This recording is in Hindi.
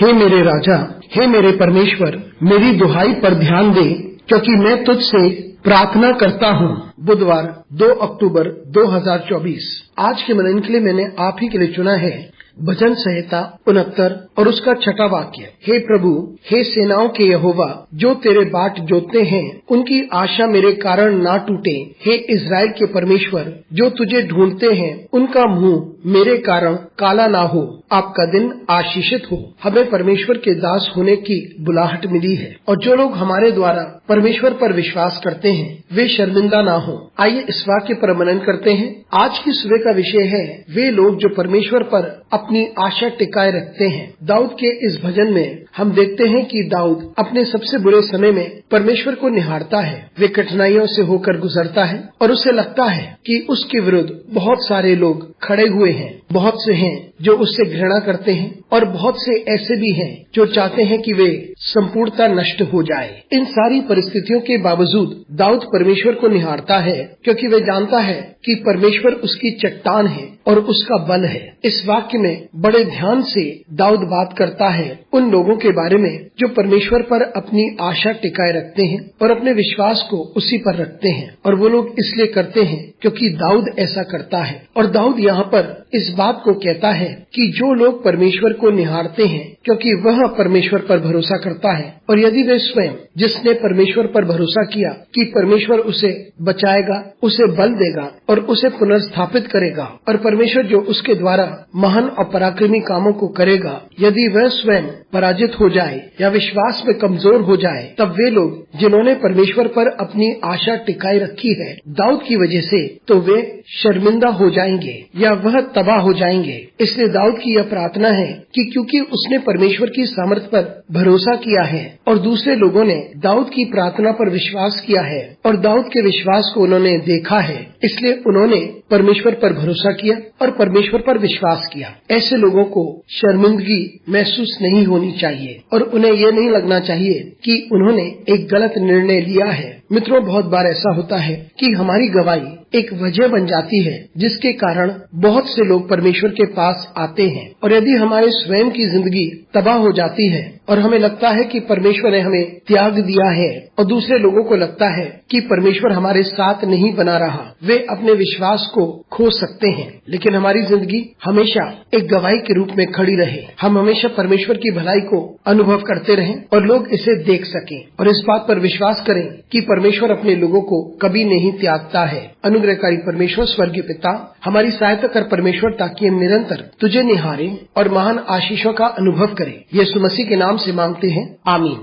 हे मेरे राजा, हे मेरे परमेश्वर, मेरी दुहाई पर ध्यान दे, क्योंकि मैं तुझसे प्रार्थना करता हूँ। बुधवार 2 अक्टूबर 2024। आज के मनन के लिए मैंने आप ही के लिए चुना है भजन संहिता 69 और उसका 6वां वाक्य। हे प्रभु, हे सेनाओं के यहोवा, जो तेरे बाट जोतते हैं उनकी आशा मेरे कारण ना टूटे। हे इज़राइल के परमेश्वर, जो तुझे ढूंढते हैं उनका मुंह मेरे कारण काला ना हो। आपका दिन आशीषित हो। हमें परमेश्वर के दास होने की बुलाहट मिली है और जो लोग हमारे द्वारा परमेश्वर पर विश्वास करते हैं वे शर्मिंदा ना हो। आइए इस वाक्य पर मनन करते हैं। आज की सुबह का विषय है वे लोग जो परमेश्वर पर अपनी आशा टिकाए रखते हैं। दाऊद के इस भजन में हम देखते हैं कि दाऊद अपने सबसे बुरे समय में परमेश्वर को निहारता है। वे कठिनाइयों से होकर गुजरता है और उसे लगता है कि उसके विरुद्ध बहुत सारे लोग खड़े हुए हैं। बहुत से हैं जो उससे घृणा करते हैं और बहुत से ऐसे भी हैं जो चाहते हैं कि वे संपूर्णता नष्ट हो जाए। इन सारी परिस्थितियों के बावजूद दाऊद परमेश्वर को निहारता है, क्योंकि वे जानता है कि परमेश्वर उसकी चट्टान है और उसका बल है। इस वाक्य में बड़े ध्यान से दाऊद बात करता है उन लोगों के बारे में जो परमेश्वर पर अपनी आशा टिकाए रखते हैं और अपने विश्वास को उसी पर रखते हैं। और वो लोग इसलिए करते हैं क्योंकि दाऊद ऐसा करता है। और दाऊद यहाँ पर इस बात को कहता है कि जो लोग परमेश्वर को निहारते हैं क्योंकि वह परमेश्वर पर भरोसा करता है, और यदि वे स्वयं जिसने परमेश्वर पर भरोसा किया कि परमेश्वर उसे बचाएगा, उसे बल देगा और उसे पुनर्स्थापित करेगा, और परमेश्वर जो उसके द्वारा महान और पराक्रमी कामों को करेगा, यदि वह स्वयं पराजित हो जाए या विश्वास में कमजोर हो जाए, तब वे लोग जिन्होंने परमेश्वर पर अपनी आशा टिकाई रखी है दाऊद की वजह से, तो वे शर्मिंदा हो जाएंगे या वह तबाह हो जाएंगे। इसलिए दाऊद की यह प्रार्थना है कि क्योंकि उसने परमेश्वर की सामर्थ पर भरोसा किया है और दूसरे लोगों ने दाऊद की प्रार्थना पर विश्वास किया है और दाऊद के विश्वास को उन्होंने देखा है, इसलिए उन्होंने परमेश्वर पर भरोसा किया और परमेश्वर पर विश्वास किया। ऐसे लोगों को शर्मिंदगी महसूस नहीं होनी चाहिए और उन्हें यह नहीं लगना चाहिए कि उन्होंने एक गलत निर्णय लिया है। मित्रों, बहुत बार ऐसा होता है कि हमारी गवाही एक वजह बन जाती है जिसके कारण बहुत से लोग परमेश्वर के पास आते हैं। और यदि हमारे स्वयं की जिंदगी तबाह हो जाती है और हमें लगता है कि परमेश्वर ने हमें त्याग दिया है और दूसरे लोगों को लगता है कि परमेश्वर हमारे साथ नहीं बना रहा, वे अपने विश्वास को खो सकते हैं। लेकिन हमारी जिंदगी हमेशा एक गवाही के रूप में खड़ी रहे। हम हमेशा परमेश्वर की भलाई को अनुभव करते रहें और लोग इसे देख सकें और इस बात पर विश्वास करें कि परमेश्वर अपने लोगों को कभी नहीं त्यागता है। अनुग्रहकारी परमेश्वर स्वर्गीय पिता, हमारी सहायता कर परमेश्वर, ताकि हम निरंतर तुझे निहारें और महान आशीषों का अनुभव करें। यीशु मसीह के नाम से मांगते हैं, आमीन।